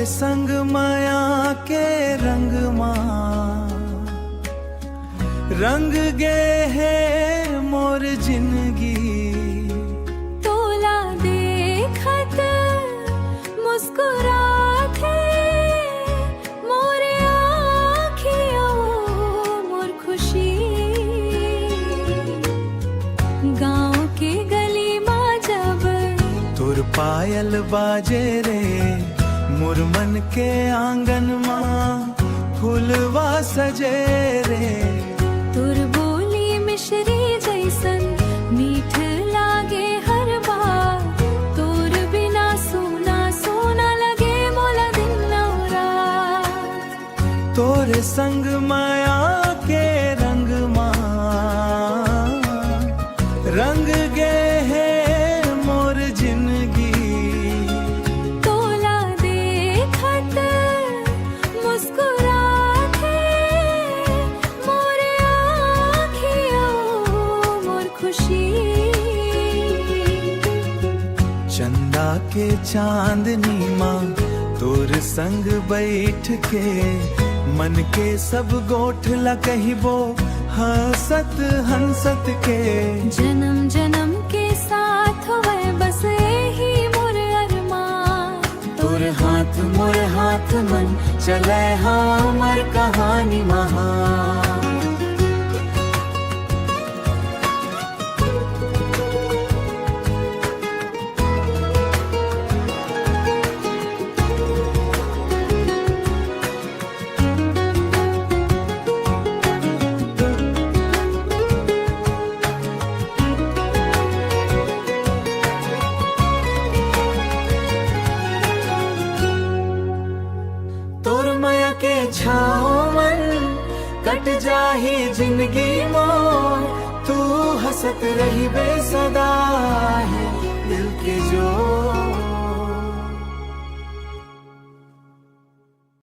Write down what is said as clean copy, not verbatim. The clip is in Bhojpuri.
संग माया के रंग रंग गे है मोर जिंदगी। तोला देखत मुस्कुराथे मोरे आँखियों मोर खुशी। गाँव के गली माँ जब तुर पायल बाजे रे मोर मन के आंगन माँ फूलवा सजे रे। तुर बोली मिश्री जैसन मीठ लागे हर बार। तुर बिना सोना सोना लगे मोला दिन नौरा। तोरे संग माया के रंग रंग गे है मोर जिंदगी। तोला देखत मुस्कुराथे मोरे आँखियों मोर खुशी। चंदा के चांदनी माँ तोर संग बैठ के मन के सब गोठला कहिबो हंसत हंसत के। जन्म जन्म के साथ होवे बस यही मोर अरमान। तोर हाथ मोर हाथ मन चले हमर कहानी महान। के छाओ मन कट जाही जिंदगी मोर। तू हंसत रही बे सदा है दिल के जो।